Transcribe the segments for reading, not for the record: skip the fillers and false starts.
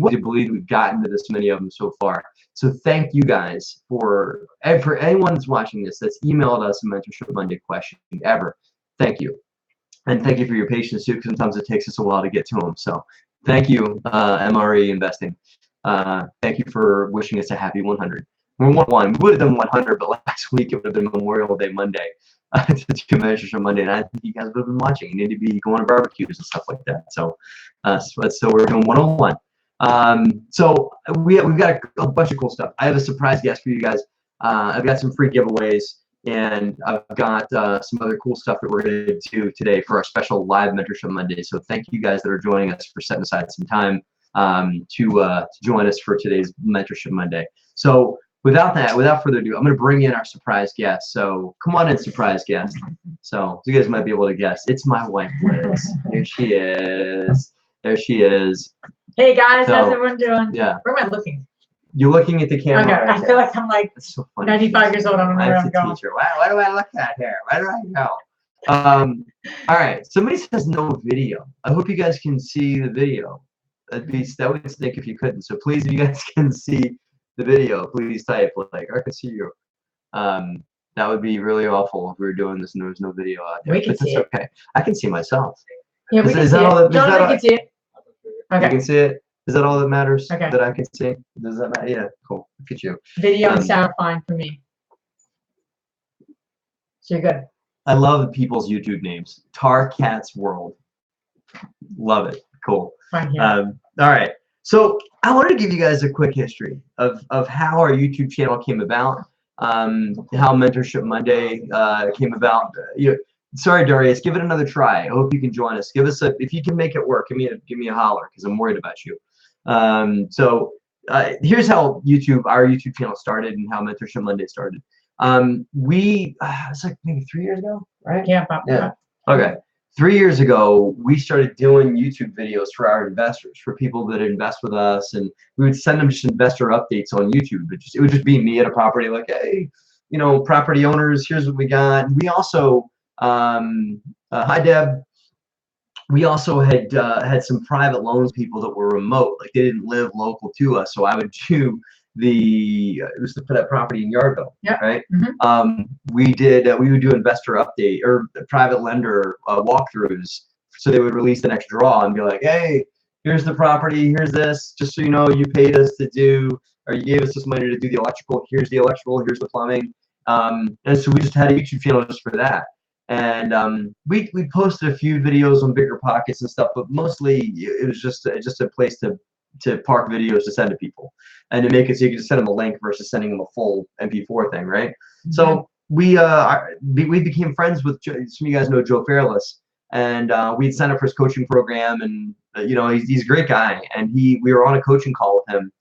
I believe we've gotten to this many of them so far. So thank you guys for anyone that's watching this that's emailed us a Mentorship Monday question ever. Thank you. And thank you for your patience too, because sometimes it takes us a while to get to them. So thank you, MRE Investing. Thank you for wishing us a happy 100. We're 101. We would have done 100, but last week it would have been Memorial Day Monday. To do Mentorship Monday, and I think you guys would have been watching. You need to be going to barbecues and stuff like that. So, so we're doing 101. So we've got a bunch of cool stuff. I have a surprise guest for you guys. I've got some free giveaways, and I've got some other cool stuff that we're going to do today for our special live Mentorship Monday. So thank you guys that are joining us for setting aside some time to join us for today's Mentorship Monday. So without further ado, I'm going to bring in our surprise guest. So come on in, surprise guest. So you guys might be able to guess. It's my wife, Liz. Here she is. There she is. Hey guys, how's everyone doing? Yeah. Where am I looking? You're looking at the camera. Okay, right I feel like I'm like so 95 years old. I don't know where I'm going. Teacher. What do I look at here? Where do I go? All right. Somebody says no video. I hope you guys can see the video. That would stink if you couldn't. So please, if you guys can see the video, please type like I can see you. That would be really awful if we were doing this and there was no video out there. We can see it. Okay. I can see myself. Yeah, we can see it. John, can see it. Okay. You can see it. Is that all that matters? Okay. That I can see? Does that matter? Yeah. Cool. Look at you. Video and sound fine for me. So you're good. I love people's YouTube names. Tar Cats World. Love it. Cool. Fine here. All right. So I wanted to give you guys a quick history of how our YouTube channel came about, how Mentorship Monday came about. Sorry, Darius, give it another try. I hope you can join us. Give us if you can make it work. Give me a holler because I'm worried about you. So here's how our YouTube channel started and how Mentorship Monday started. It's like maybe 3 years ago, right? Yeah. Okay. 3 years ago, we started doing YouTube videos for our investors, for people that invest with us, and we would send them just investor updates on YouTube. It would just be me at a property, like, hey, property owners, here's what we got. We also, hi Deb. We also had some private loans people that were remote, like they didn't live local to us. So I would do it was to put that property in Yardville, right? Mm-hmm. We would do investor update or private lender walkthroughs. So they would release the next draw and be like, hey, here's the property, here's this, just so you know, you paid us to do, or you gave us this money to do the electrical, here's the electrical, here's the plumbing. And so we just had a YouTube channel just for that. And we posted a few videos on BiggerPockets and stuff, but mostly it was just a place to park videos to send to people and to make it so you can just send them a link versus sending them a full MP4 thing, right? Mm-hmm. So we became friends with some of you guys know Joe Fairless, and we'd signed up for his coaching program, and he's a great guy, and we were on a coaching call with him,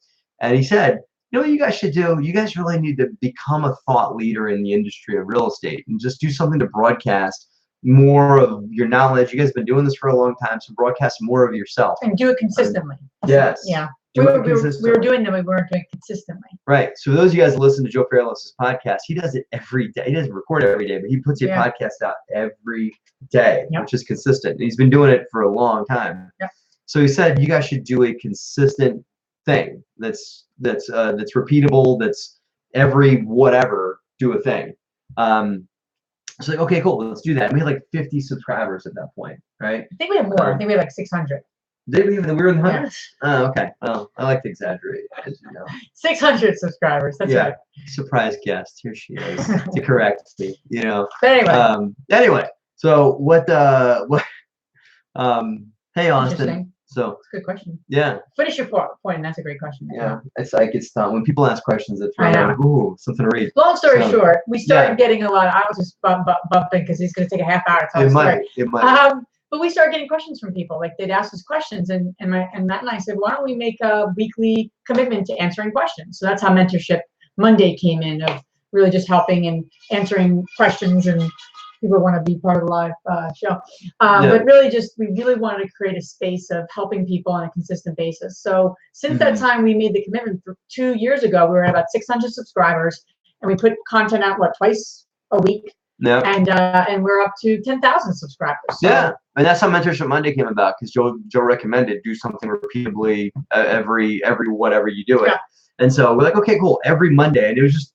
and he said, what you guys should do, you guys really need to become a thought leader in the industry of real estate and just do something to broadcast more of your knowledge. You guys have been doing this for a long time, so broadcast more of yourself. And do it consistently. Yes. Yeah. We were doing them, we weren't doing it consistently. Right. So those of you guys that listen to Joe Fairless's podcast, he does it every day. He doesn't record it every day, but he puts a podcast out every day, which is consistent. And he's been doing it for a long time. Yep. So he said you guys should do a consistent thing that's repeatable, that's every whatever, do a thing. So like, okay, cool, let's do that. And we had like 50 subscribers at that point, right? I think we have more. I think we have like 600. Did we even? We were in the hundreds. Oh, okay. Well, I like to exaggerate, as you know. 600 subscribers. That's right. Surprise guest. Here she is to correct me. But anyway. Anyway. So what? Hey, Austin. So it's a good question. Yeah. Finish your point. That's a great question. Yeah. It's like when people ask questions, it's like, ooh, something to read. Long story short, we started getting a lot. I was just bumping because he's going to take a half hour to tell the story. It might. But we started getting questions from people. Like they'd ask us questions, and Matt and I said, why don't we make a weekly commitment to answering questions? So that's how Mentorship Monday came in, of really just helping and answering questions, and people want to be part of the live show. But really we really wanted to create a space of helping people on a consistent basis. So since that time, we made the commitment. 2 years ago, we were at about 600 subscribers, and we put content out, twice a week. Yeah. And we're up to 10,000 subscribers. So. Yeah, and that's how Mentorship Monday came about, because Joe recommended do something repeatably every whatever you do it. Yeah. And so we're like, okay, cool, every Monday, and it was just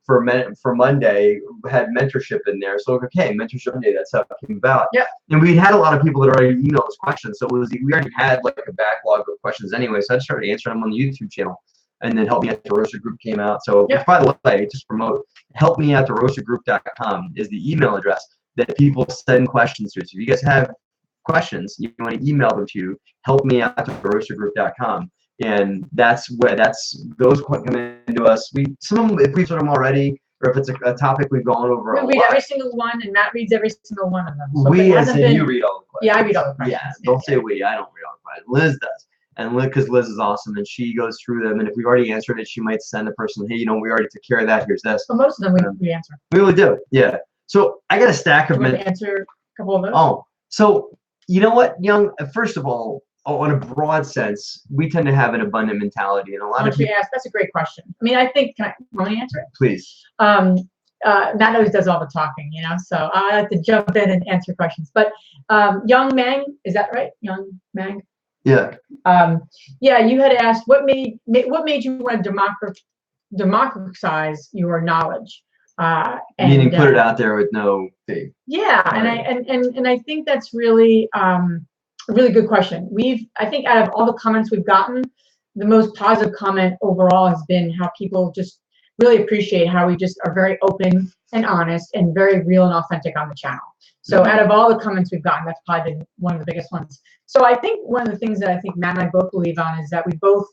for Monday had mentorship in there. So okay, Mentorship Monday, that's how it came about. Yeah. And we had a lot of people that already emailed us questions, so we already had like a backlog of questions anyway. So I just started answering them on the YouTube channel. And then Help Me At DeRosa Group came out. So, yeah. By the way, just promote, helpmeatderosagroup.com is the email address that people send questions to. So if you guys have questions, you want to email them to helpmeatderosagroup.com. And that's those come into us. Some of them, if we've sort them already, or if it's a topic we've gone over. We read every single one, and Matt reads every single one of them. So we, as in you read all the questions. Yeah, I read all the questions. Yeah, don't say we. I don't read all the questions. Liz does. And because Liz is awesome, and she goes through them, and if we've already answered it, she might send the person, hey, we already took care of that. Here's this. But most of them we answer. We really do, yeah. So I got a stack of men. Answer a couple of those. Oh, so you know what, Young? First of all, on a broad sense, we tend to have an abundant mentality, and a lot of people. That's a great question. I mean, I think. Want me to answer it? Please. Matt always does all the talking, so I like to jump in and answer questions. But Young Mang, is that right? Young Mang. Yeah. Yeah, you had asked what made you want to democratize your knowledge. Meaning put it out there with no fee. Yeah, right. and I think that's really a really good question. I think out of all the comments we've gotten, the most positive comment overall has been how people just really appreciate how we just are very open and honest and very real and authentic on the channel. So out of all the comments we've gotten, that's probably been one of the biggest ones. So I think one of the things that I think Matt and I both believe on is that we both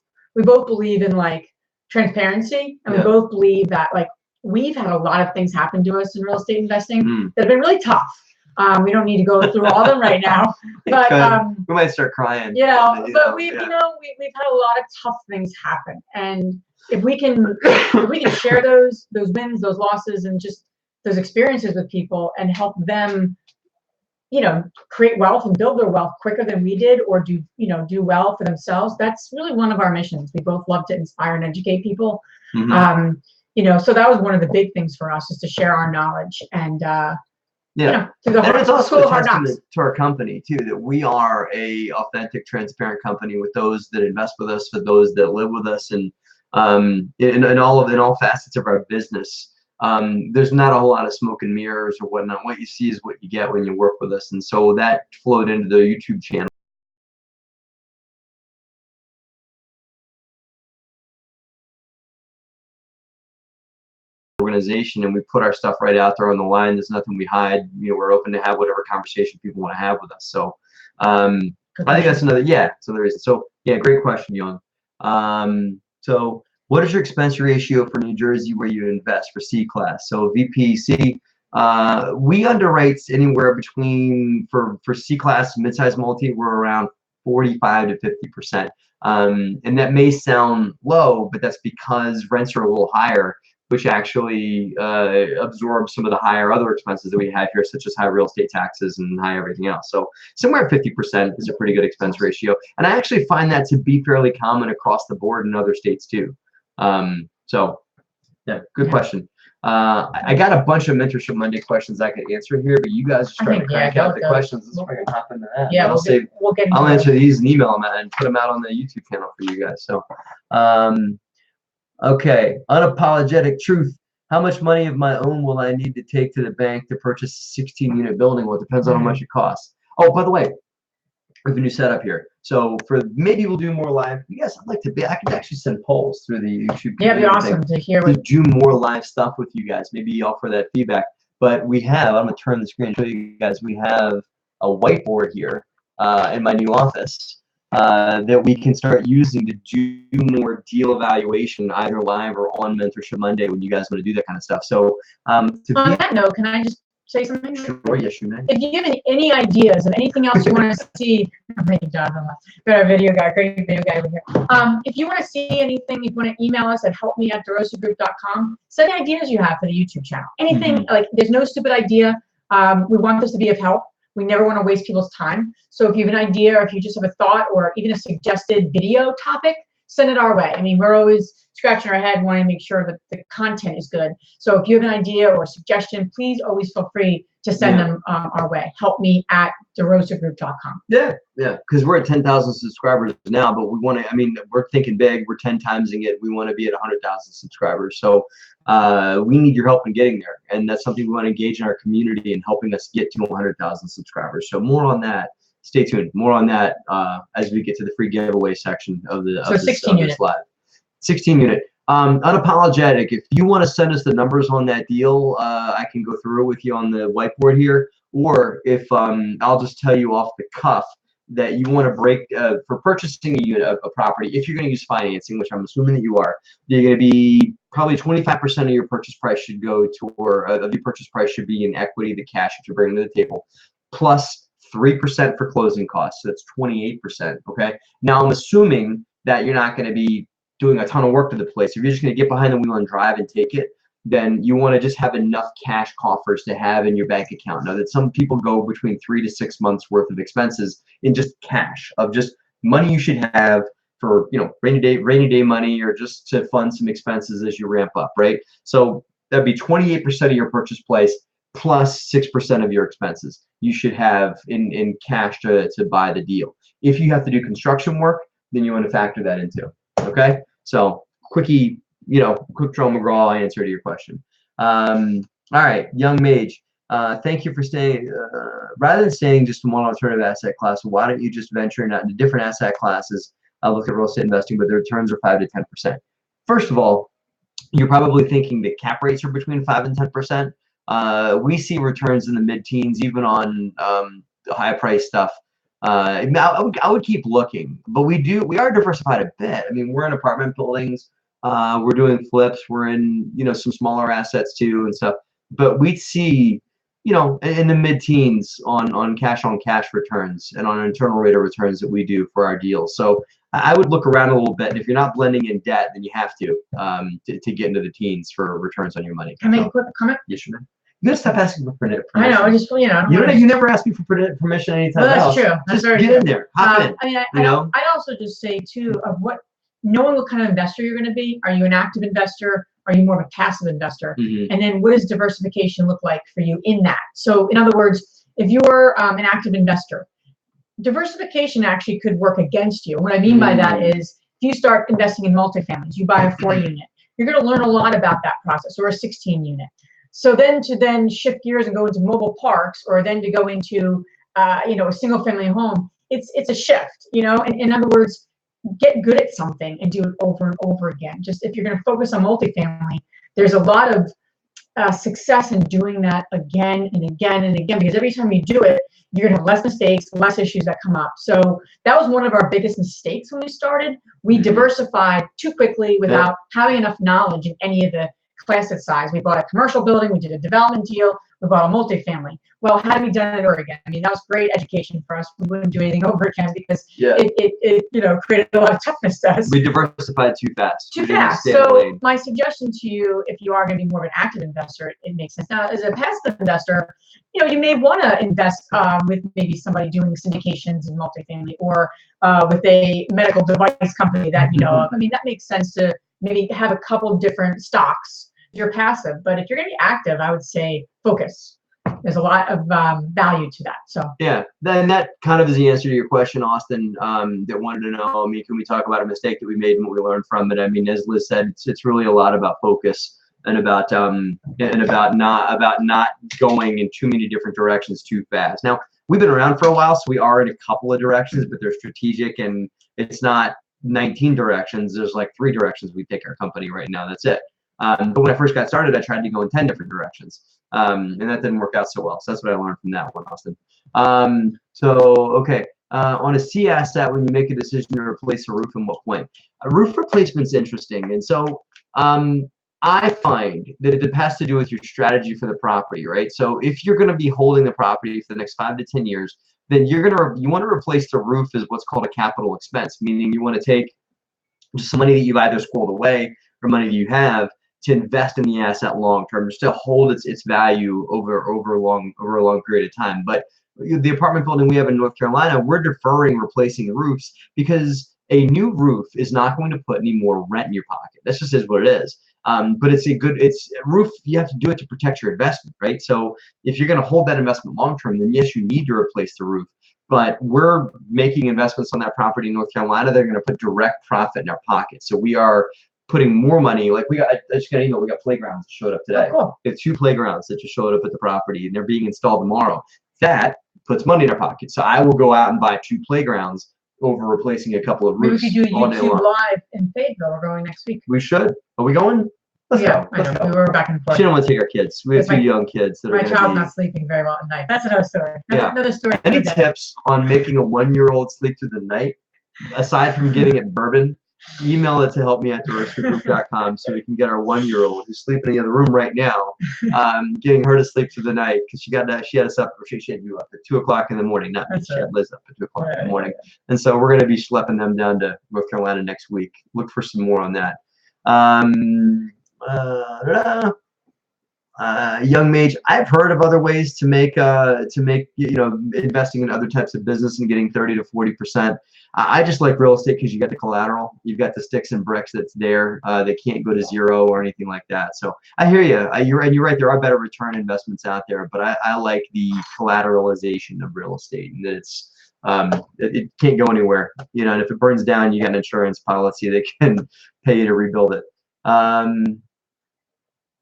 believe in like transparency, and we both believe that like we've had a lot of things happen to us in real estate investing that have been really tough. We don't need to go through all of them right now, but we might start crying. Yeah, but we've had a lot of tough things happen, and if we can share those wins, those losses, and just those experiences with people and help them, create wealth and build their wealth quicker than we did, or do well for themselves. That's really one of our missions. We both love to inspire and educate people. Mm-hmm. So that was one of the big things for us, is to share our knowledge and through the it's also school a of hard knocks. testament to our company too, that we are a authentic, transparent company with those that invest with us, for those that live with us, and in all facets of our business. There's not a whole lot of smoke and mirrors or whatnot. What you see is what you get when you work with us. And so that flowed into the YouTube channel. Organization, and we put our stuff right out there on the line. There's nothing we hide. We're open to have whatever conversation people want to have with us. So I think that's another reason. So great question, Young. So what is your expense ratio for New Jersey where you invest for C class? So VPC, we underwrite anywhere between, for C class mid-size multi, we're around 45 to 50%. And that may sound low, but that's because rents are a little higher, which actually absorbs some of the higher other expenses that we have here, such as high real estate taxes and high everything else. So somewhere at 50% is a pretty good expense ratio. And I actually find that to be fairly common across the board in other states too. Good question. I got a bunch of Mentorship Monday questions I could answer here, but you guys are starting to crank out the questions. Let's freaking hop into that. Yeah, I'll answer these and email them and put them out on the YouTube channel for you guys. So, okay, unapologetic truth. How much money of my own will I need to take to the bank to purchase a 16-unit building? Well, it depends on how much it costs. Oh, by the way, we have a new setup here. So maybe we'll do more live. You guys, I could actually send polls through the YouTube. Yeah, it'd be awesome to hear. To do more live stuff with you guys. Maybe offer that feedback. But I'm gonna turn the screen and show you guys. We have a whiteboard here in my new office that we can start using to do more deal evaluation, either live or on Mentorship Monday when you guys want to do that kind of stuff. So on that note, can I just say something? Sure, yes, you may. If you have any ideas of anything else you want to see, I'm making John got a video guy, great video guy over here. If you want to see anything, if you want to email us at helpmeatderosagroup.com, send ideas you have for the YouTube channel. Anything, like there's no stupid idea. We want this to be of help. We never want to waste people's time. So if you have an idea, or if you just have a thought, or even a suggested video topic, send it our way. I mean, we're always scratching our head wanting to make sure that the content is good. So if you have an idea or a suggestion, please always feel free to send them our way. Help me at DeRosaGroup.com. Yeah, because we're at 10,000 subscribers now, but we want to, I mean, we're thinking big. We're 10 timesing it. We want to be at 100,000 subscribers. So we need your help in getting there. And that's something we want to engage in our community and helping us get to 100,000 subscribers. So more on that. Stay tuned. More on that as we get to the free giveaway section of the so 16 unit. Live. 16 unit. Unapologetic. If you want to send us the numbers on that deal, I can go through it with you on the whiteboard here. Or if I'll just tell you off the cuff that you want to break for purchasing a unit, a property. If you're going to use financing, which I'm assuming that you are, you're going to be probably 25% of your purchase price should go to, or of your purchase price should be in equity, the cash that you're bringing to the table, plus 3% for closing costs. So that's 28%. Okay. Now I'm assuming that you're not going to be doing a ton of work to the place. If you're just going to get behind the wheel and drive and take it, then you want to just have enough cash coffers to have in your bank account. Now that some people go between 3 to 6 months worth of expenses in just cash, of just money you should have for, you know, rainy day money, or just to fund some expenses as you ramp up, right? So that'd be 28% of your purchase price plus 6% of your expenses you should have in cash to buy the deal. If you have to do construction work, then you want to factor that into. Okay, so quick Joe McGraw answer to your question. All right, Young Mage, thank you for staying. Rather than staying just in one alternative asset class, why don't you just venture into different asset classes? Look at real estate investing, but the returns are 5 to 10%. First of all, you're probably thinking that cap rates are between 5 and 10%. We see returns in the mid-teens, even on the high-price stuff. I would keep looking, but we are diversified a bit. I mean, we're in apartment buildings, we're doing flips, we're in some smaller assets too and stuff. But we see in the mid-teens on cash returns and on internal rate of returns that we do for our deals. So I would look around a little bit. And if you're not blending in debt, then you have to get into the teens for returns on your money. Can I make a quick comment? Yes, sure. You gotta stop asking for permission. I know. I just you never ask me for permission anytime else. That's true. That's just get in there. Hop in. I mean, I'd also just say too of knowing what kind of investor you're going to be. Are you an active investor? Are you more of a passive investor? Mm-hmm. And then what does diversification look like for you in that? So in other words, if you're an active investor, diversification actually could work against you. What I mean by that is if you start investing in multifamilies, you buy a 4 unit, you're going to learn a lot about that process, or a 16 unit. So then to shift gears and go into mobile parks, or then to go into a single family home, it's a shift, and in other words, get good at something and do it over and over again. Just if you're going to focus on multifamily, there's a lot of success in doing that again and again and again, because every time you do it, you're going to have less mistakes, less issues that come up. So that was one of our biggest mistakes when we started. We diversified too quickly without having enough knowledge in any of the class at size. We bought a commercial building, we did a development deal, we bought a multifamily. Well, had we done it over again? I mean, that was great education for us. We wouldn't do anything over again because it created a lot of toughness to us. We diversified too fast. So my suggestion to you, if you are going to be more of an active investor, it makes sense. Now, as a passive investor, you may want to invest with maybe somebody doing syndications in multifamily, or with a medical device company that you know of. I mean, that makes sense to maybe have a couple different stocks. You're passive, but if you're going to be active, I would say focus. There's a lot of value to that. So yeah, then that kind of is the answer to your question, Austin. That wanted to know. I mean, can we talk about a mistake that we made and what we learned from it? I mean, as Liz said, it's really a lot about focus and about not going in too many different directions too fast. Now we've been around for a while, so we are in a couple of directions, but they're strategic, and it's not 19 directions. There's like 3 directions we take our company right now. That's it. But when I first got started, I tried to go in 10 different directions, and that didn't work out so well. So that's what I learned from that one, Austin. On a C asset, when you make a decision to replace a roof, and what point? A roof replacement is interesting, and so I find that it has to do with your strategy for the property, right? So if you're going to be holding the property for the next 5 to 10 years, then you want to replace the roof as what's called a capital expense, meaning you want to take just some money that you've either squirreled away or money that you have to invest in the asset long term, just to hold its value over a long period of time. But the apartment building we have in North Carolina, we're deferring replacing the roofs because a new roof is not going to put any more rent in your pocket. That's just is what it is. But it's a roof. You have to do it to protect your investment, right? So if you're going to hold that investment long term, then yes, you need to replace the roof. But we're making investments on that property in North Carolina. They're going to put direct profit in our pocket. So we are putting more money. Like I just got an email. We got playgrounds that showed up today. Oh, cool. We have 2 playgrounds that just showed up at the property, and they're being installed tomorrow. That puts money in our pocket. So I will go out and buy 2 playgrounds over replacing a couple of roofs. Maybe we could do all day YouTube long. live in Fayetteville. We're going next week. We should. Are we going? Let's Yeah, go. I Let's know. go. We were back and forth. She don't want to take our kids. We have Because 2 young kids that are My going child's to not sleeping very well at night. That's another story. That's Yeah. another story. Any tips on making a 1-year-old sleep through the night? Aside from getting it bourbon, email it to helpme@DeRosaGroup.com so we can get our 1-year-old who's sleeping in the other room right now, getting her to sleep through the night because she had us up, or she had you up at 2 o'clock in the morning. Not me. She had Liz up at 2 o'clock in the morning. And so we're going to be schlepping them down to North Carolina next week. Look for some more on that. Young Mage, I've heard of other ways to make investing in other types of business and getting 30 to 40%. I just like real estate because you got the collateral, you've got the sticks and bricks that's there. They can't go to zero or anything like that. So I hear you. You're right. There are better return investments out there, but I like the collateralization of real estate, and that it can't go anywhere. And if it burns down, you got an insurance policy that can pay you to rebuild it.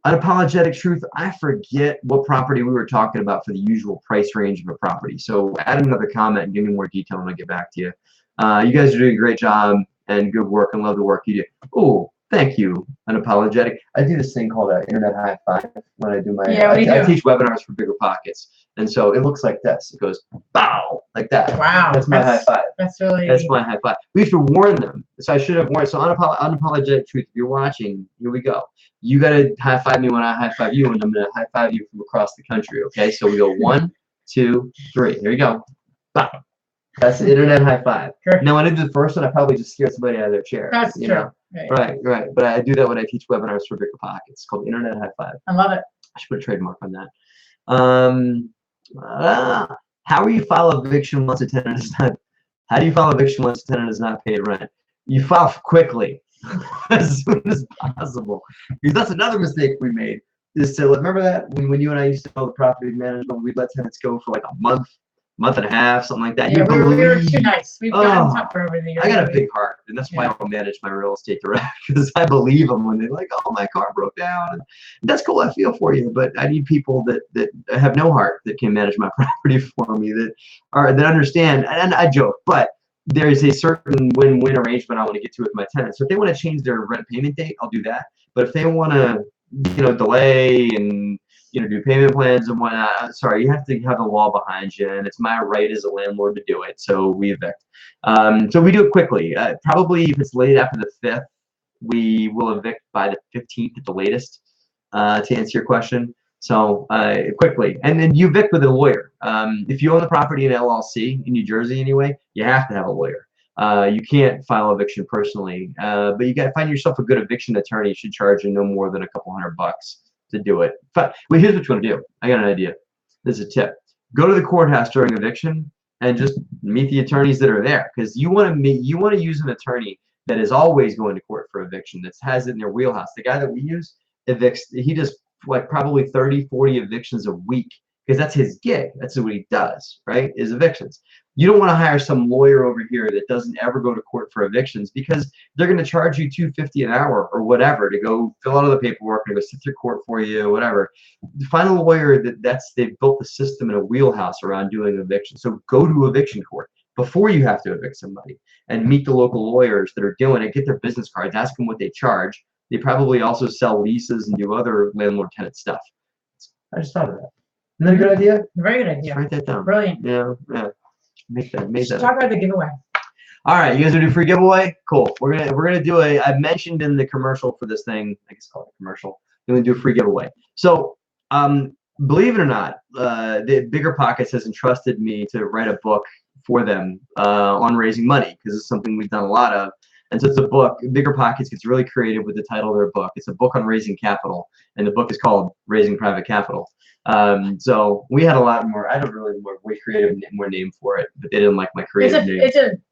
Unapologetic truth, I forget what property we were talking about for the usual price range of a property. So add another comment and give me more detail and I'll get back to you. You guys are doing a great job and good work and love the work you do. Oh, thank you, Unapologetic. I do this thing called Internet High Five when I do my, I teach webinars for BiggerPockets. And so it looks like this. It goes, bow, like that. Wow. That's my high five. That's my high five. We have to warn them. So I should have warned. So Unapologetic truth, if you're watching, here we go. You got to high five me when I high five you, and I'm going to high five you from across the country. Okay. So we go 1, 2, 3. Here you go. Bow. That's the Internet High Five. Sure. Now, when I do the first one, I probably just scare somebody out of their chair. That's you true. know? Right. Right. But I do that when I teach webinars for BiggerPockets. It's called Internet High Five. I love it. I should put a trademark on that. How do you file eviction once a tenant is not? How do you file eviction once a tenant is not paid rent? You file quickly, as soon as possible, because that's another mistake we made. Is to remember that when you and I used to know the property management, we'd let tenants go for like a month and a half, something like that. Yeah, we were too nice. We've gotten tougher over the years. I got a big heart, and that's why I'll manage my real estate direct, because I believe them when they're like, "Oh, my car broke down." And that's cool. I feel for you, but I need people that have no heart that can manage my property for me, that understand. And I joke, but there is a certain win-win arrangement I want to get to with my tenants. So if they want to change their rent payment date, I'll do that. But if they want to, delay and do payment plans and whatnot, sorry, you have to have the law behind you, and it's my right as a landlord to do it. So we evict. So we do it quickly. Probably if it's late after the 5th, we will evict by the 15th at the latest. To answer your question, so quickly, and then you evict with a lawyer. If you own the property in LLC in New Jersey anyway, you have to have a lawyer. You can't file eviction personally, but you got to find yourself a good eviction attorney. Should charge you no more than a couple $100 to do it. But here's what you want to do. I got an idea. This is a tip. Go to the courthouse during eviction and just meet the attorneys that are there, because you want to use an attorney that is always going to court for eviction, that has it in their wheelhouse. The guy that we use evicts. He does like probably 30, 40 evictions a week, because that's his gig. That's what he does, right? Is evictions. You don't want to hire some lawyer over here that doesn't ever go to court for evictions, because they're going to charge you $250 an hour or whatever to go fill out all the paperwork and go sit through court for you, whatever. Find a lawyer they've built the system in a wheelhouse around doing evictions. So go to eviction court before you have to evict somebody, and meet the local lawyers that are doing it. Get their business cards. Ask them what they charge. They probably also sell leases and do other landlord-tenant stuff. I just thought of that. Isn't that a good idea? Very good idea. Just write that down. Brilliant. Yeah. Make that. Talk about the giveaway. All right, you guys gonna do a free giveaway? Cool. We're gonna do I mentioned in the commercial for this thing. I guess call it a commercial. We're gonna do a free giveaway. So, believe it or not, the BiggerPockets has entrusted me to write a book for them on raising money, because it's something we've done a lot of. And so it's a book. BiggerPockets gets really creative with the title of their book. It's a book on raising capital, and the book is called Raising Private Capital. So we had a lot more. I had a really way creative more name for it, but they didn't like my creative name.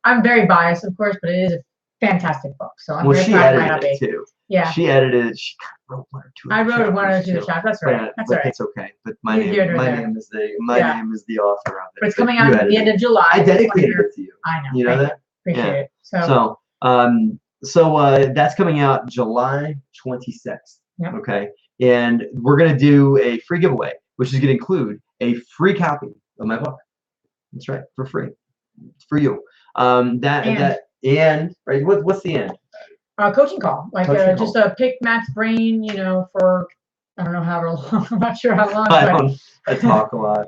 I'm very biased, of course, but it is a fantastic book. So I'm well, very she proud of edited my it too. Yeah. She edited it. She wrote one or two. I wrote one or two chapters. That's right. That's all right. It's okay. But my name is the author of it. But it's coming out at the end of July. I dedicated it to you. I know. You know that? Appreciate it. So that's coming out July 26th. Yep. Okay. And we're gonna do a free giveaway, which is gonna include a free copy of my book. That's right, for free. It's for you. And right, what's the end? Coaching call, just pick Matt's brain, for I don't know how long. I'm not sure how long. I talk a lot.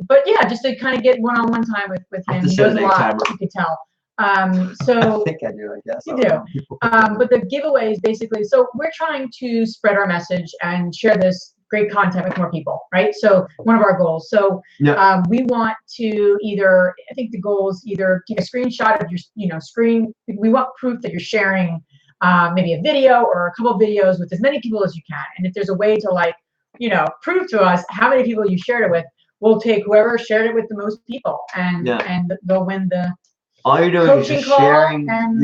But yeah, just to kind of get one-on-one time with him. He knows a lot. You could tell. So I think I do. I guess you do. But the giveaway is basically, so we're trying to spread our message and share this great content with more people, right? So one of our goals. So we want to I think the goal is either take a screenshot of your, screen. We want proof that you're sharing maybe a video or a couple of videos with as many people as you can. And if there's a way to prove to us how many people you shared it with, we'll take whoever shared it with the most people, and they'll win the. All you're doing is you're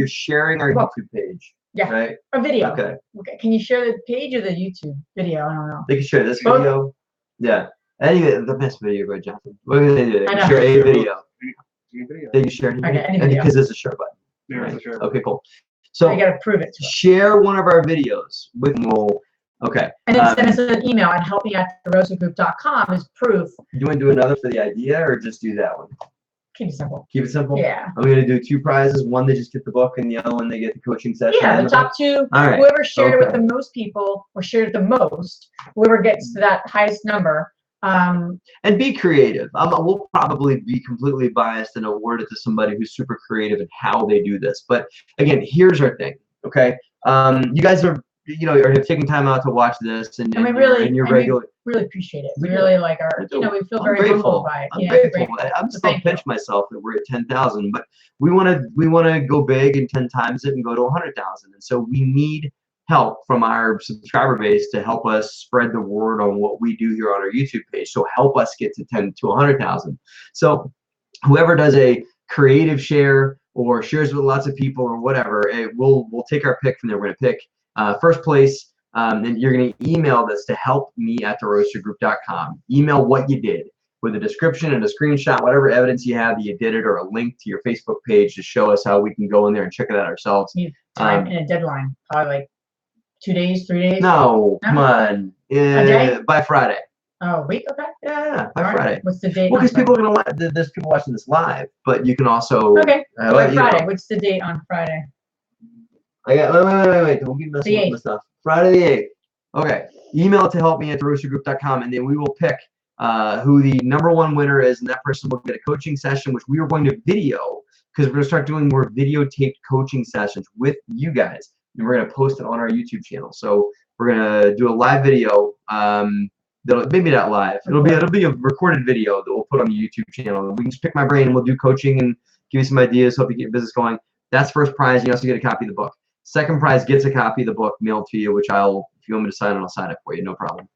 sharing our YouTube page. Yeah. Right? A video. Okay. Can you share the page or the YouTube video? I don't know. They can share this video. Yeah. Anyway, the best video, right, Jonathan? What do they do? They can share a video. They can share any video. Because there's a share button. Yeah, right? Sure. Okay, cool. So you gotta prove it to us. Share one of our videos with okay. And then send us an email at helpme@DeRosaGroup.com as proof. You want to do another for the idea, or just do that one? Keep it simple. Keep it simple? Yeah. I'm going to do 2 prizes. One, they just get the book, and the other one, they get the coaching session. Yeah, the top 2. All right. Whoever shared it with the most people or shared it the most, whoever gets to that highest number. And be creative. We'll probably be completely biased and award it to somebody who's super creative in how they do this. But again, here's our thing, okay? You guys are taking time out to watch this, and we really appreciate it. We really like we feel very humbled by it. I'm grateful. I'm still pinch myself that we're at 10,000, but we want to go big and 10 times it and go to 100,000. And so we need help from our subscriber base to help us spread the word on what we do here on our YouTube page. So help us get to 10 to 100,000. So whoever does a creative share or shares with lots of people or whatever, we'll take our pick from there. We're going to pick first place, and you're going to email this to helpme@DeRosaGroup.com. Email what you did with a description and a screenshot, whatever evidence you have that you did it, or a link to your Facebook page to show us how we can go in there and check it out ourselves. Time and a deadline, probably like 2 days, 3 days. No, come on. A day? By Friday. Oh, a week? Okay. Yeah, by Friday. What's the date? Well, because people are going to there's people watching this live, but you can also. Okay. Friday. What's the date on Friday? I got wait. Don't be messing with my stuff. Friday the 8th. Okay. Email it to helpme@DeRosaGroup.com, and then we will pick who the #1 winner is, and that person will get a coaching session, which we are going to video, because we're going to start doing more videotaped coaching sessions with you guys, and we're going to post it on our YouTube channel. So we're going to do a live video. Maybe not live. It'll be a recorded video that we'll put on the YouTube channel. We can just pick my brain, and we'll do coaching and give you some ideas, help you get your business going. That's first prize. You also get a copy of the book. Second prize gets a copy of the book mailed to you, which if you want me to sign it, I'll sign it for you, no problem.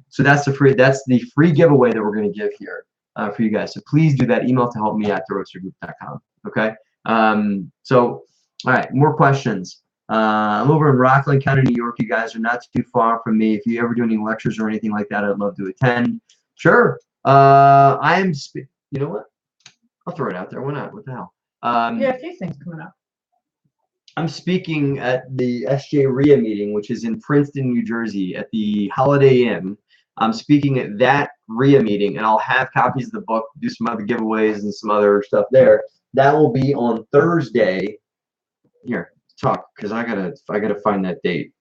So that's the free giveaway that we're going to give here for you guys. So please do that. Email to helpme@DeRosaGroup.com. Okay. So all right, more questions. I'm over in Rockland County, New York. You guys are not too far from me. If you ever do any lectures or anything like that, I'd love to attend. Sure. I am. You know what? I'll throw it out there. Why not? What the hell? Yeah, a few things coming up. I'm speaking at the SJ RIA meeting, which is in Princeton, New Jersey, at the Holiday Inn. I'm speaking at that RIA meeting, and I'll have copies of the book, do some other giveaways and some other stuff there. That will be on Thursday. Here, talk, because I gotta find that date.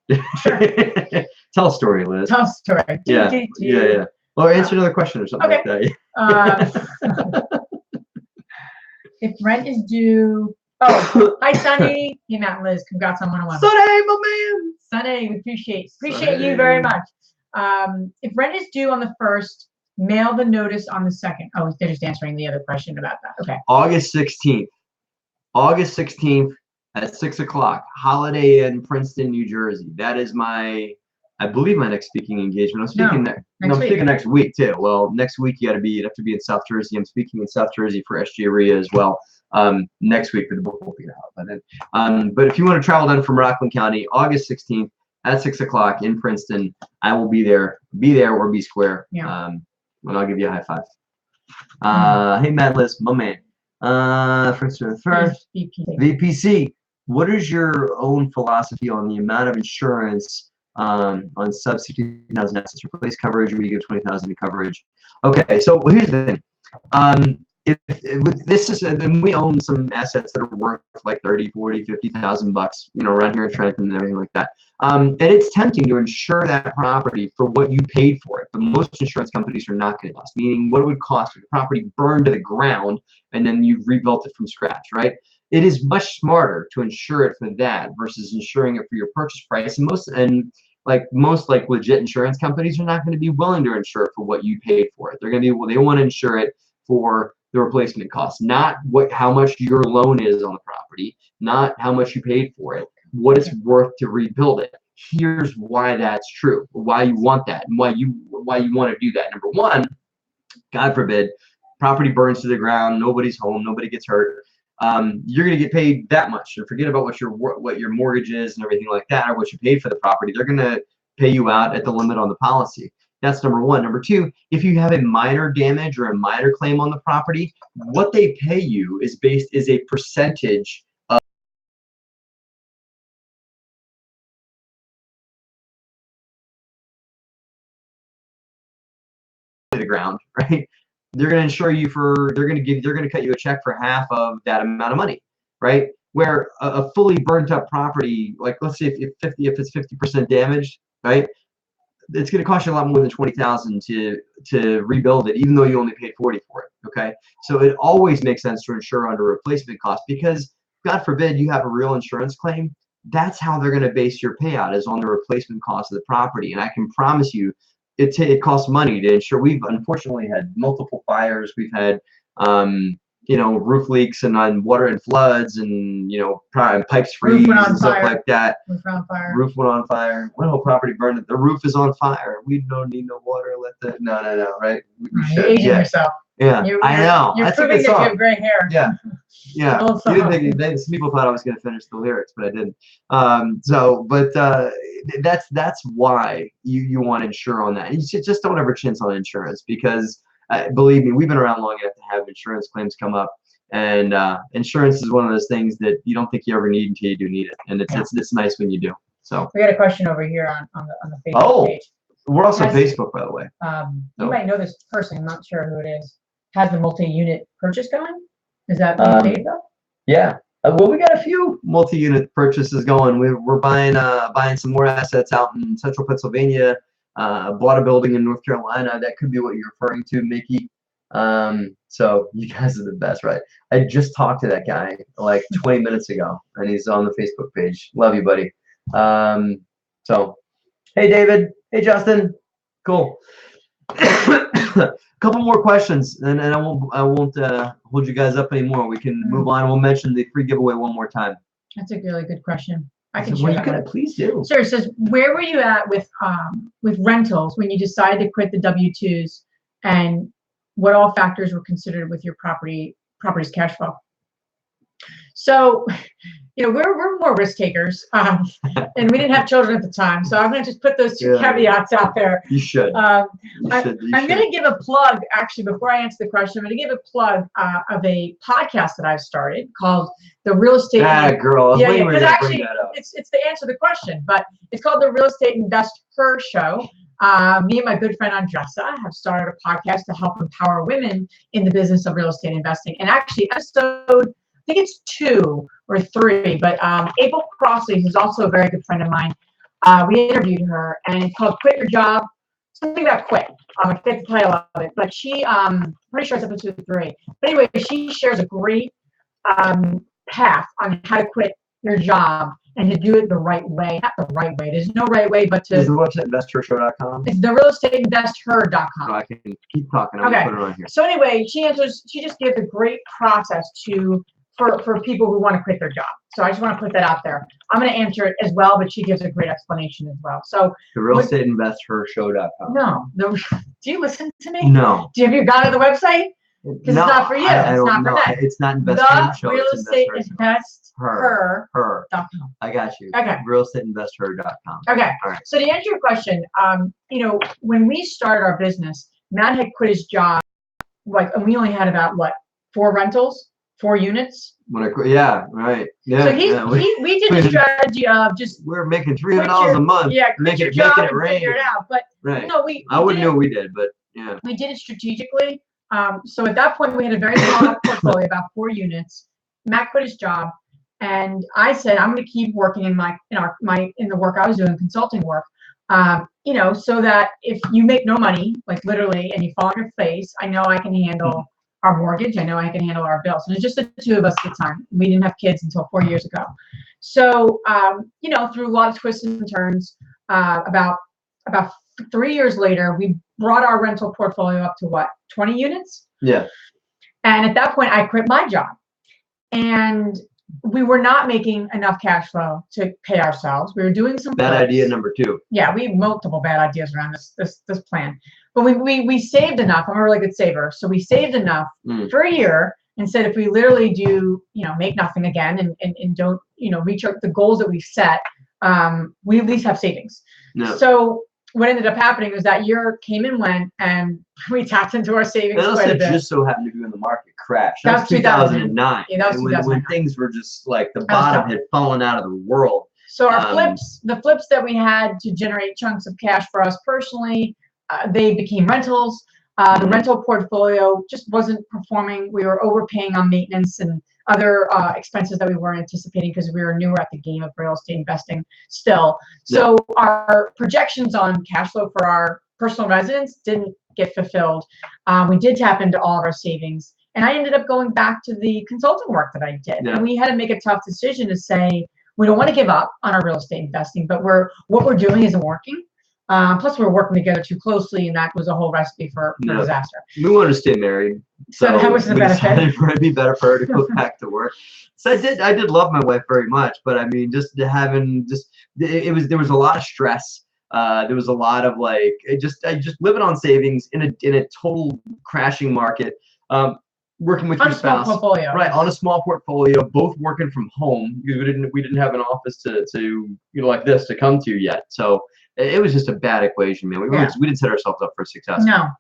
Tell a story, Liz. Tell a story. Yeah. Or answer another question or something like that. If rent is due. Oh, hi, Sunny. Hey, Matt and Liz. Congrats on 101. Sunny, my man. Sunny, we appreciate you very much. If rent is due on the 1st, mail the notice on the 2nd. Oh, they're just answering the other question about that. Okay. August 16th. at 6 o'clock, Holiday Inn, Princeton, New Jersey. That is I believe my next speaking engagement. I'm speaking I'm speaking next week too. Well, next week you'd have to be in South Jersey. I'm speaking in South Jersey for SG Ria as well. Next week, but the book won't be out by then. But if you want to travel down from Rockland County, August 16th at 6 o'clock in Princeton, I will be there. Be there or be square. Yeah. And I'll give you a high five. Hey, Matt Liz, my man. First, VPC. What is your own philosophy on the amount of insurance on sub 60,000 assets replace coverage, or you give 20,000 in coverage? Okay, so here's the thing. And we own some assets that are worth like 30, 40, 50,000 bucks, around here in Trenton and everything like that. And it's tempting to insure that property for what you paid for it, but most insurance companies are not going to cost, meaning what it would cost for the property burned to the ground and then you've rebuilt it from scratch, right? It is much smarter to insure it for that versus insuring it for your purchase price. And most legit insurance companies are not going to be willing to insure it for what you paid for it. They want to insure it for the replacement cost, not how much your loan is on the property, not how much you paid for it, what it's worth to rebuild it. Here's why that's true, why you want that, and why you want to do that. Number one, God forbid, property burns to the ground, nobody's home, nobody gets hurt. You're going to get paid that much, and forget about what your mortgage is and everything like that, or what you paid for the property. They're going to pay you out at the limit on the policy. That's number one. Number two, if you have a minor damage or a minor claim on the property, what they pay you is a percentage of the ground, right? They're going to insure you they're going to cut you a check for half of that amount of money, right? Where a fully burnt up property, like let's say if it's 50% damaged, right? It's going to cost you a lot more than $20,000 to rebuild it, even though you only paid $40,000 for it. Okay, so it always makes sense to insure under replacement cost, because God forbid you have a real insurance claim. That's how they're going to base your payout, is on the replacement cost of the property. And I can promise you, it costs money to insure. We've unfortunately had multiple fires. We've had roof leaks and on water and floods, and pipes freeze and stuff like that. Roof went on fire. One whole property burned. The roof is on fire. We don't need no water. No, right? You're aging yourself. Yeah, I know. You're proving that you have gray hair. Yeah. You didn't think, some people thought I was going to finish the lyrics, but I didn't. That's why you want to insure on that. You just don't ever chintz on insurance, because believe me, we've been around long enough to have insurance claims come up, and insurance is one of those things that you don't think you ever need until you do need it, and it's nice when you do. So we got a question over here on the Facebook page. We're also Facebook, by the way. You might know this person. I'm not sure who it is. Has the multi-unit purchase going? Is that being paid though? Yeah. Well, we got a few multi-unit purchases going. We're buying some more assets out in central Pennsylvania. Bought a building in North Carolina. That could be what you're referring to, Mickey. So you guys are the best, right? I just talked to that guy like 20 minutes ago, and he's on the Facebook page. Love you, buddy. So, hey, David. Hey, Justin. Cool. Couple more questions, and I won't hold you guys up anymore. We can move on. We'll mention the free giveaway one more time. That's a really good question. I can share that. Please do. Sure. It says, where were you at with rentals when you decided to quit the W-2s, and what all factors were considered with your property's cash flow? So, we're more risk takers, and we didn't have children at the time. So I'm going to just put those two caveats out there. You should. I'm going to give a plug, actually, before I answer the question. I'm going to give a plug of a podcast that I've started called The Real Estate. Girl. Because actually, it's to answer the question, but it's called The Real Estate Investor Show. Me and my good friend Andressa have started a podcast to help empower women in the business of real estate investing. And actually, episode, I think it's 2 or 3, but April Crossley, who's also a very good friend of mine, we interviewed her, and it's called Quit Your Job. Something about quit. I forget the title of it, but she, pretty sure it's episode 3. But anyway, she shares a great path on how to quit your job and to do it the right way. Not the right way. There's no right way, but to. Is the website investorshow.com? It's therealestateInvestHer.com. So I can keep talking. I'm going to put it on here. So anyway, she just gives a great process to for people who want to quit their job. So I just want to put that out there. I'm going to answer it as well, but she gives a great explanation as well. So TheRealEstateInvestHerShow.com. do you listen to me? No. Have you gone to the website? Because No, it's not for you. I It's not for know. them. It's not invest The real estate invest her. her.com. I got you. Okay. RealEstateInvestHer.com. Okay. All right. So to answer your question, when we started our business, Matt had quit his job, and we only had about 4 rentals, 4 units. Yeah, right. Yeah. So we did the strategy of just we're making $300 a month. Yeah, making it rain. Figure it out. But right. I wouldn't know we did, but yeah. We did it strategically. So at that point, we had a very small portfolio, about 4 units. Matt quit his job, and I said, I'm going to keep working in the work I was doing, consulting work. So that if you make no money, like literally, and you fall on your face, I know I can handle our mortgage. I know I can handle our bills. And it's just the 2 of us at the time. We didn't have kids until 4 years ago. So, through a lot of twists and turns, about 3 years later, we brought our rental portfolio up to 20 units? Yeah. And at that point, I quit my job. And we were not making enough cash flow to pay ourselves. We were doing some bad idea number 2. Yeah, we have multiple bad ideas around this plan. But we saved enough. I'm a really good saver. So we saved enough for a year and said, if we literally do, make nothing again and don't, reach the goals that we've set, we at least have savings. No. So what ended up happening was that year came and went, and we tapped into our savings quite a bit. Just so happened to be when the market crashed. That was 2009. Yeah, that was 2009. When things were just like the bottom had fallen out of the world. So our the flips that we had to generate chunks of cash for us personally, they became rentals. The rental portfolio just wasn't performing. We were overpaying on maintenance and other expenses that we weren't anticipating because we were newer at the game of real estate investing still. So our projections on cash flow for our personal residence didn't get fulfilled. We did tap into all of our savings, and I ended up going back to the consulting work that I did. And we had to make a tough decision to say, we don't want to give up on our real estate investing, but what we're doing isn't working. Plus, we were working together too closely, and that was a whole recipe for disaster. We wanted to stay married, so that was the benefit. It'd be better for her to go back to work. So I did love my wife very much, but I mean, there was a lot of stress. There was a lot of just living on savings in a total crashing market. Working with your spouse, right? On a small portfolio, both working from home because we didn't have an office to like this to come to yet. So it was just a bad equation, man. We didn't set ourselves up for success. No.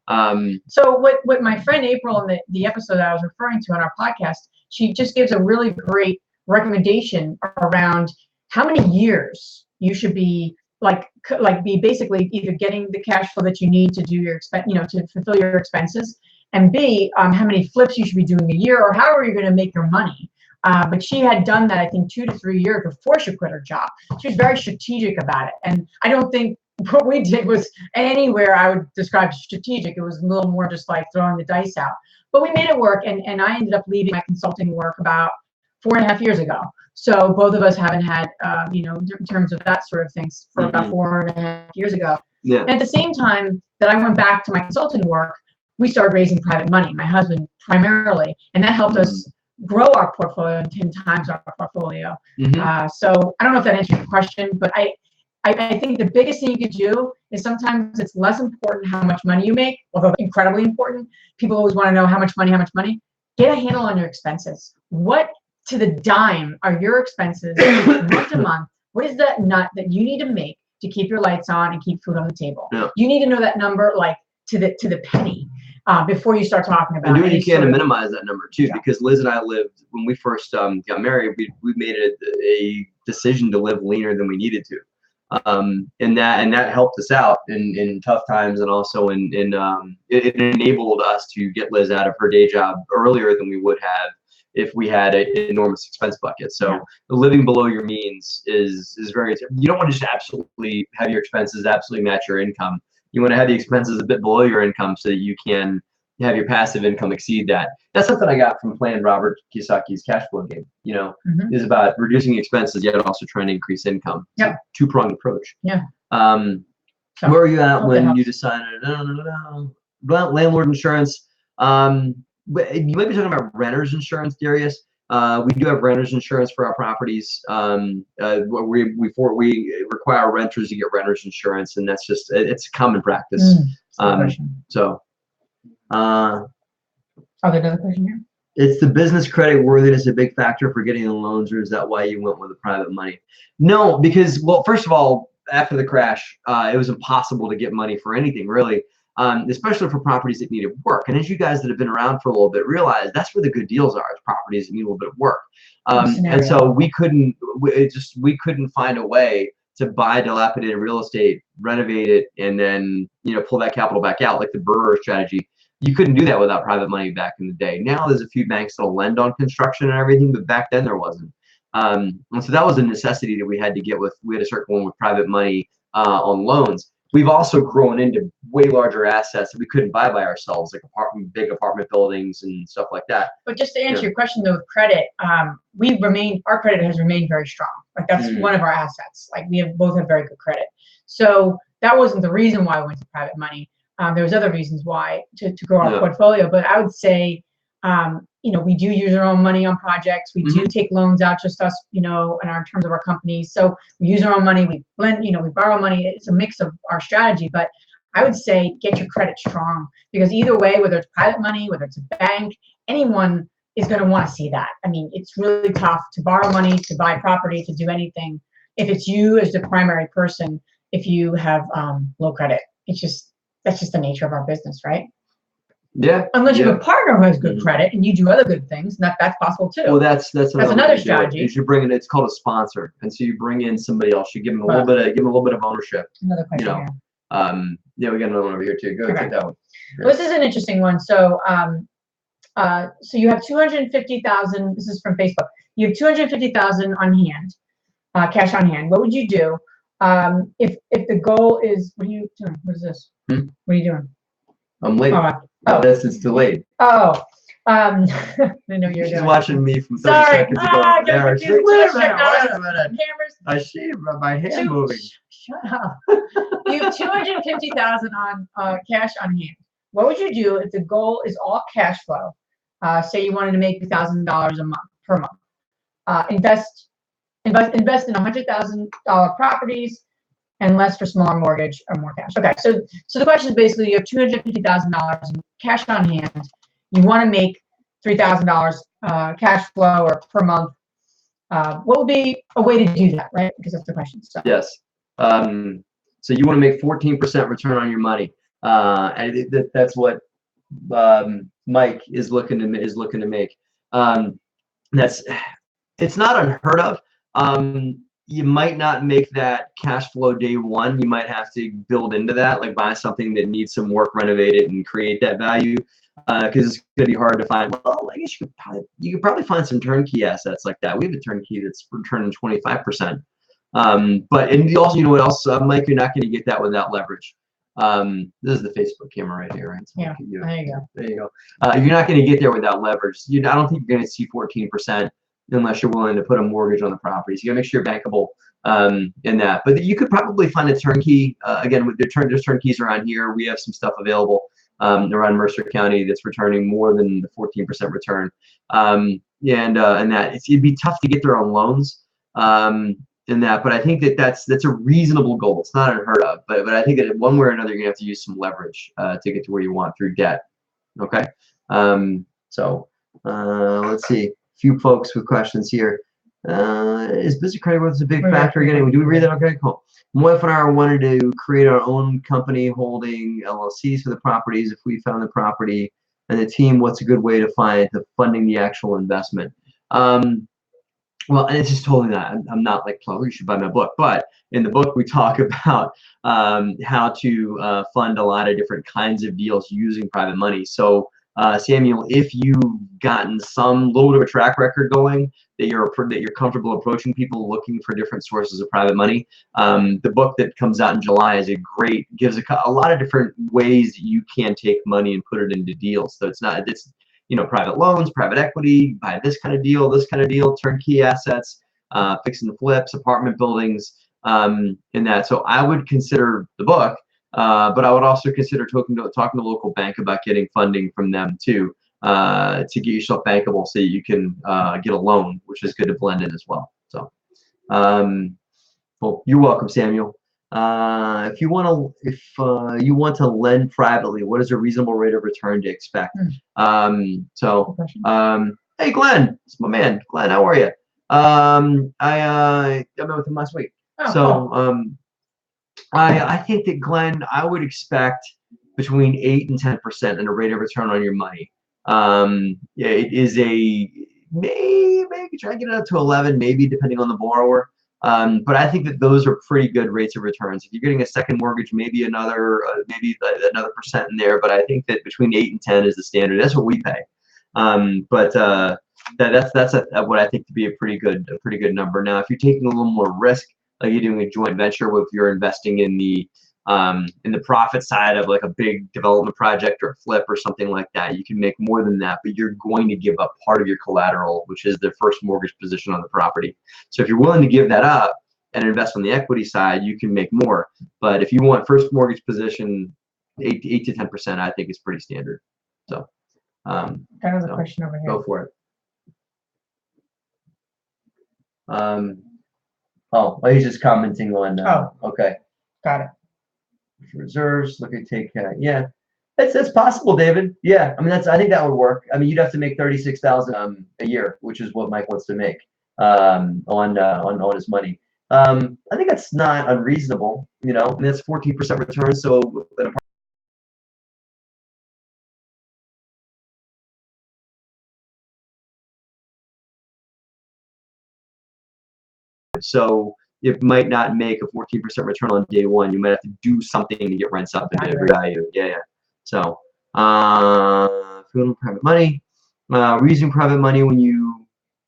So what my friend April in the episode that I was referring to on our podcast, she just gives a really great recommendation around how many years you should be be basically either getting the cash flow that you need to do your to fulfill your expenses, and B, how many flips you should be doing a year, or how are you going to make your money. But she had done that, I think, 2 to 3 years before she quit her job. She was very strategic about it. And I don't think what we did was anywhere I would describe strategic. It was a little more just like throwing the dice out. But we made it work, and I ended up leaving my consulting work about 4.5 years ago. So both of us haven't had, in terms of that sort of things for about 4.5 years ago. Yeah. And at the same time that I went back to my consulting work, we started raising private money, my husband primarily, and that helped us grow our portfolio and 10 times our portfolio. So I don't know if that answers your question, but I think the biggest thing you could do is sometimes it's less important how much money you make, although incredibly important. People always want to know how much money. Get a handle on your expenses. What to the dime are your expenses month to month? What is that nut that you need to make to keep your lights on and keep food on the table? Yeah. You need to know that number to the penny. Before you start talking about and do what you can to minimize that number too, because Liz and I lived when we first got married. We made a decision to live leaner than we needed to, and that helped us out in tough times, and also it enabled us to get Liz out of her day job earlier than we would have if we had an enormous expense bucket. So living below your means is very. You don't want to just absolutely have your expenses absolutely match your income. You want to have the expenses a bit below your income so that you can have your passive income exceed that. That's something I got from playing Robert Kiyosaki's cash flow game. Is about reducing expenses yet also trying to increase income. It's a two-pronged approach. Yeah. Where were you at when you decided landlord insurance? You might be talking about renter's insurance, Darius. We do have renter's insurance for our properties. We require renters to get renter's insurance, and that's just it's a common practice. So, oh, there's another question here. It's the business credit worthiness a big factor for getting the loans, or is that why you went with the private money? No, because, well, first of all, after the crash, it was impossible to get money for anything really, especially for properties that needed work. And as you guys that have been around for a little bit realize, that's where the good deals are, is properties that need a little bit of work. And so we couldn't find a way to buy dilapidated real estate, renovate it, and then pull that capital back out like the Burr strategy. You couldn't do that without private money back in the day. Now there's a few banks that'll lend on construction and everything, but back then there wasn't. And so that was a necessity that we had to get with. We had to start going with private money on loans. We've also grown into way larger assets that we couldn't buy by ourselves, like big apartment buildings and stuff like that. But just to answer your question though, with credit, our credit has remained very strong. Like that's one of our assets. Like we both have very good credit. So that wasn't the reason why we went to private money. There was other reasons why to grow our portfolio, but I would say, we do use our own money on projects. We do take loans out, just us, in terms of our companies. So we use our own money. We blend, we borrow money. It's a mix of our strategy, but I would say get your credit strong, because either way, whether it's private money, whether it's a bank, anyone is going to want to see that. I mean, it's really tough to borrow money, to buy property, to do anything if it's you as the primary person, if you have low credit. That's just the nature of our business, right? Yeah. Unless you have a partner who has good credit and you do other good things, and that's possible too. Well, that's another strategy. You should bring in. It's called a sponsor, and so you bring in somebody else. You give them a little bit of ownership. Another question here. Yeah, we got another one over here too. Go take that one. Well, this is an interesting one. So, so you have 250,000. This is from Facebook. You have 250,000 on hand, cash on hand. What would you do if the goal is? What are you doing? What is this? What are you doing? I'm late. This is delayed. Oh, I know you're She's watching me from 30 seconds ago. Wait a minute. I see my hand moving. Shut up. You have 250,000 on cash on hand. What would you do if the goal is all cash flow? Say you wanted to make $1,000 a month per month. Invest in $100,000 properties, and less for smaller mortgage or more cash. Okay, so the question is basically you have $250,000 in cash on hand. You want to make $3,000 cash flow or per month. What would be a way to do that, right? Because that's the question. So. Yes. So you want to make 14% return on your money. And that's what Mike is looking to make. It's not unheard of. You might not make that cash flow day one. You might have to build into that, like buy something that needs some work, renovate it, and create that value. Because it's going to be hard to find. Well, I guess you could probably find some turnkey assets like that. We have a turnkey that's returning 25%. But you also, what else, Mike? You're not going to get that without leverage. This is the Facebook camera right here, right? So yeah. There you go. There you go. You're not going to get there without leverage. I don't think you're going to see 14%. Unless you're willing to put a mortgage on the property. So you gotta make sure you're bankable in that. But you could probably find a turnkey. Again, with there's turnkeys around here. We have some stuff available around Mercer County that's returning more than the 14% return. And that it'd be tough to get there on loans in that. But I think that's a reasonable goal. It's not unheard of. But I think that one way or another you're gonna have to use some leverage to get to where you want through debt. Okay. Let's see. Few folks with questions here. Is business credit worth a big factor again? Do we read that? Okay, cool. My wife and I wanted to create our own company holding LLCs for the properties. If we found the property and the team, what's a good way to find the funding the actual investment? Well, and it's just totally not. I'm not like, oh, you should buy my book. But in the book, we talk about how to fund a lot of different kinds of deals using private money. So Samuel, if you've gotten some little bit of a track record going, that you're comfortable approaching people looking for different sources of private money, the book that comes out in July gives a lot of different ways that you can take money and put it into deals. So it's private loans, private equity, buy this kind of deal, turnkey assets, fix and flips, apartment buildings, in that. So I would consider the book. But I would also consider talking to a local bank about getting funding from them too. to get yourself bankable so you can get a loan, which is good to blend in as well. So, well, you're welcome, Samuel. If you want to lend privately, what is a reasonable rate of return to expect? Hey, Glenn, it's my man. Glenn, how are you? I met with him last week. I think that, Glenn, I would expect between 8 and 10% in a rate of return on your money. It is maybe try to get it up to 11, maybe depending on the borrower. But I think that those are pretty good rates of returns. If you're getting a second mortgage, maybe another percent in there. But I think that between 8 and 10 is the standard. That's what we pay. That's what I think to be a pretty good number. Now, if you're taking a little more risk, like you're doing a joint venture, if you're investing in the profit side of like a big development project or a flip or something like that, you can make more than that, but you're going to give up part of your collateral, which is the first mortgage position on the property. So if you're willing to give that up and invest on the equity side, you can make more. But if you want first mortgage position, 8 to 10%, I think is pretty standard. So got another question over here. Go for it. He's just commenting on. Okay. Got it. Reserves. Look at take care. Yeah, that's possible, David. Yeah, I mean I think that would work. I mean, you'd have to make 36,000 a year, which is what Mike wants to make on his money. I think that's not unreasonable. You know, I mean, that's 14% return. So it might not make a 14% return on day one. You might have to do something to get rents up into every value. Yeah. So, private money. Using private money when you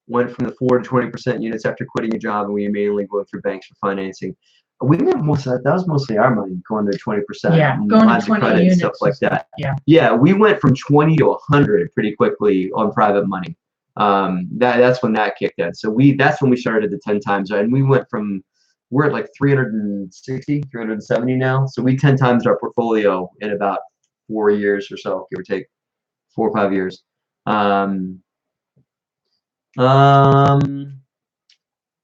went from the 4 to 20% units after quitting your job, and we mainly going through banks for financing. We went that was mostly our money going to 20%. Yeah, going to 20 credit units, and stuff like that. Yeah, we went from 20 to 100 pretty quickly on private money. That's when that kicked in. So that's when we started the 10 times, and we're at like 360, 370 now. So we 10 times our portfolio in about 4 years or so, give or take 4 or 5 years.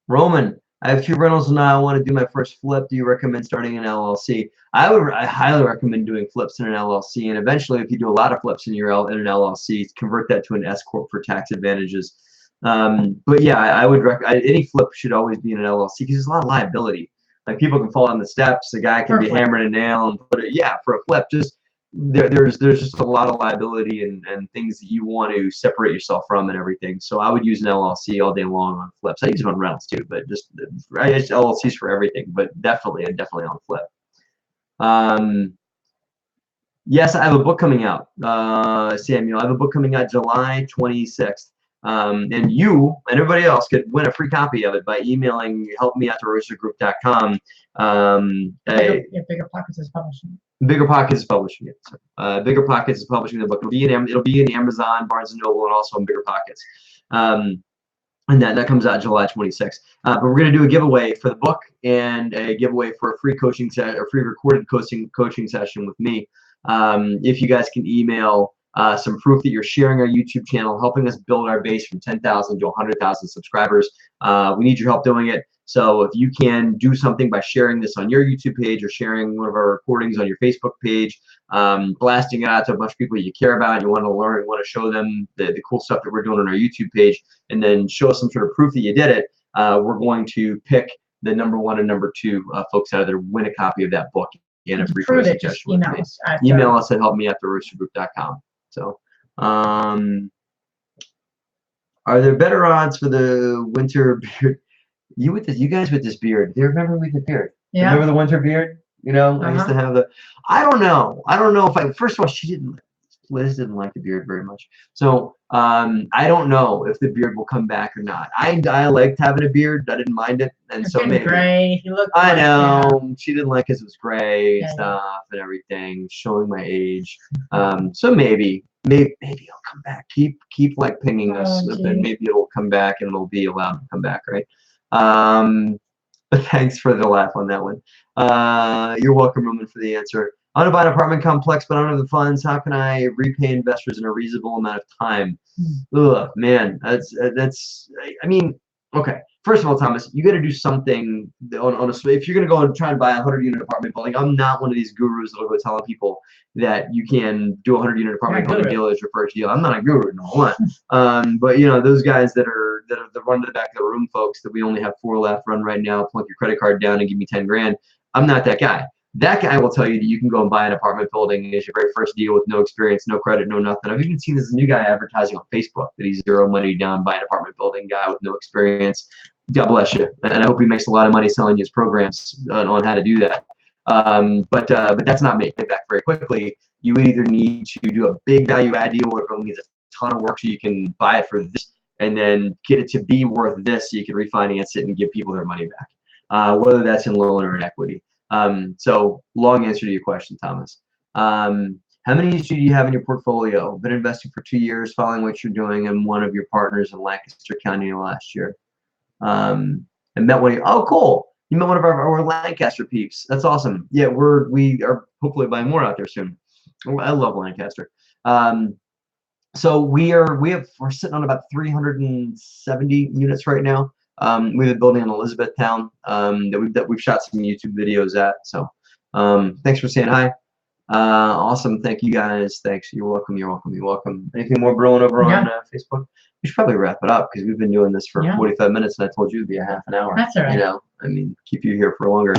Roman, I have 2 rentals now. I want to do my first flip. Do you recommend starting an LLC? I highly recommend doing flips in an LLC, and eventually, if you do a lot of flips in an LLC, convert that to an S corp for tax advantages. But yeah, I would recommend any flip should always be in an LLC because there's a lot of liability. Like people can fall on the steps, the guy can be hammering a nail and put it. Yeah, for a flip, there's just a lot of liability and things that you want to separate yourself from and everything. So I would use an LLC all day long on flips. I use it on rentals too, but I use LLCs for everything, but definitely on flip. Yes, I have a book coming out, Samuel. I have a book coming out July 26th. And you and everybody else could win a free copy of it by emailing helpme@DeRosaGroup.com. BiggerPockets is publishing. BiggerPockets is publishing it. BiggerPockets is publishing the book. It'll be in Amazon, Barnes and Noble, and also in BiggerPockets. And that comes out July 26th. But we're going to do a giveaway for the book and a giveaway for a free coaching set, or free recorded coaching session with me. If you guys can email some proof that you're sharing our YouTube channel, helping us build our base from 10,000 to 100,000 subscribers. We need your help doing it. So if you can do something by sharing this on your YouTube page or sharing one of our recordings on your Facebook page, blasting it out to a bunch of people you care about, you want to learn, you want to show them the cool stuff that we're doing on our YouTube page, and then show us some sort of proof that you did it, we're going to pick the number 1 and number 2 folks out there to win a copy of that book and a free coaching session. Email us at helpme@DeRosaGroup.com. So, are there better odds for the winter beard? You guys with this beard. Do you remember with the beard? Yeah. Remember the winter beard? You know, I used to have the. I don't know if first of all, Liz didn't like the beard very much. So I don't know if the beard will come back or not. I liked having a beard. I didn't mind it, and so maybe. Gray. He looked. I know she didn't like it. It was gray and stuff and everything, showing my age. So maybe it'll come back. Keep like pinging us, and maybe it'll come back and it'll be allowed to come back, right? But thanks for the laugh on that one. You're welcome, Roman, for the answer. I want to buy an apartment complex, but I don't have the funds. How can I repay investors in a reasonable amount of time? Ugh, man, I mean, okay. First of all, Thomas, you got to do something on a. If you're going to go and try and buy a 100-unit apartment building, I'm not one of these gurus that'll go telling people that you can do a 100-unit apartment building deal as your first deal. I'm not a guru, no one. But you know, those guys that are the run to the back of the room folks that we only have 4 left, run right now, plunk your credit card down and give me 10 grand. I'm not that guy. That guy will tell you that you can go and buy an apartment building as your very first deal with no experience, no credit, no nothing. I've even seen this new guy advertising on Facebook that he's zero money down, buy an apartment building guy with no experience. God bless you. And I hope he makes a lot of money selling his programs on how to do that. But that's not me. Get back very quickly. You either need to do a big value add deal where it needs a ton of work so you can buy it for this and then get it to be worth this so you can refinance it and give people their money back, whether that's in loan or in equity. So long answer to your question, Thomas. How many do you have in your portfolio? Been investing for 2 years, following what you're doing, and one of your partners in Lancaster County last year. And met one of you. Oh, cool. You met one of our Lancaster peeps. That's awesome. Yeah, we are hopefully buying more out there soon. I love Lancaster. So we're sitting on about 370 units right now. We have a building in Elizabethtown that we've shot some YouTube videos at. So thanks for saying hi. Awesome. Thank you guys. Thanks. You're welcome. You're welcome. You're welcome. Anything more brewing over on Facebook? We should probably wrap it up because we've been doing this for 45 minutes and I told you it'd be a half an hour. That's all right. You know, I mean, keep you here for longer.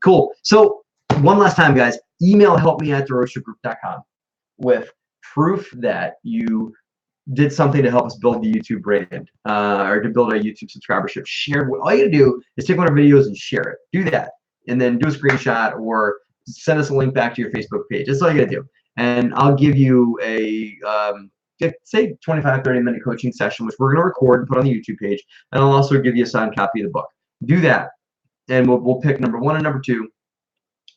Cool. So one last time, guys, email helpme@DeRosaGroup.com with proof that you did something to help us build the YouTube brand or to build our YouTube subscribership. Share. All you gotta do is take one of our videos and share it. Do that, and then do a screenshot or send us a link back to your Facebook page. That's all you gotta do, and I'll give you a say 25-30 minute coaching session, which we're gonna record and put on the YouTube page, and I'll also give you a signed copy of the book. Do that, and we'll pick number 1 and number 2.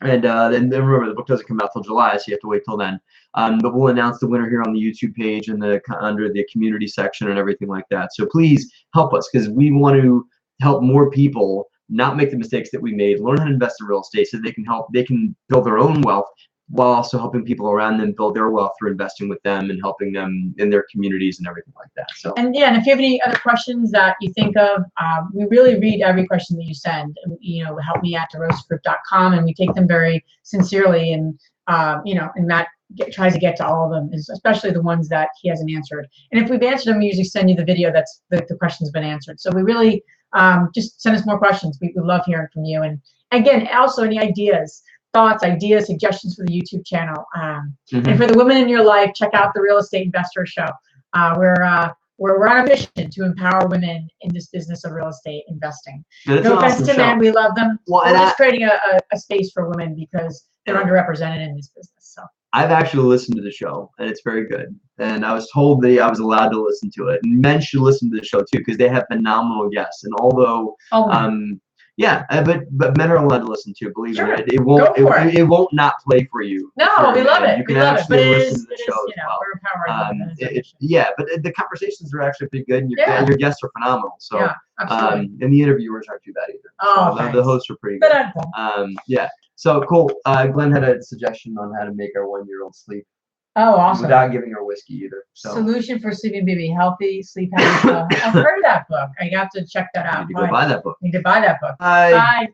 And then remember, the book doesn't come out till July, so you have to wait till then. But we'll announce the winner here on the YouTube page and under the community section and everything like that. So please help us because we want to help more people not make the mistakes that we made, learn how to invest in real estate so they can build their own wealth while also helping people around them build their wealth through investing with them and helping them in their communities and everything like that. So and if you have any other questions that you think of, we really read every question that you send. You know, help me at DeRosaGroup.com, and we take them very sincerely. And and Matt tries to get to all of them, especially the ones that he hasn't answered. And if we've answered them, we usually send you the video that's the question's been answered. So we really just send us more questions. We love hearing from you. And again, also any ideas. Thoughts, ideas, suggestions for the YouTube channel. And for the women in your life, check out the Real Estate Investor Show. We're on a mission to empower women in this business of real estate investing. No offense to men, we love them. We're just creating a space for women because they're underrepresented in this business. So I've actually listened to the show, and it's very good. And I was told that I was allowed to listen to it. And men should listen to the show too because they have phenomenal guests. And although yeah, but men are allowed to listen to it. Believe me, it won't not play for you. No, we love it. You can actually listen to the show as well. We're empowering. But the conversations are actually pretty good, and your guests are phenomenal. So, and the interviewers aren't too bad either. Oh, the hosts are pretty good. So cool. Glenn had a suggestion on how to make our 1-year-old sleep. Oh, awesome. Without giving her whiskey either. So. Solution for Sleeping Baby, Healthy Sleep Habits. I've heard of that book. I got to check that out. You need to go buy that book. Need to buy that book. Bye. Bye.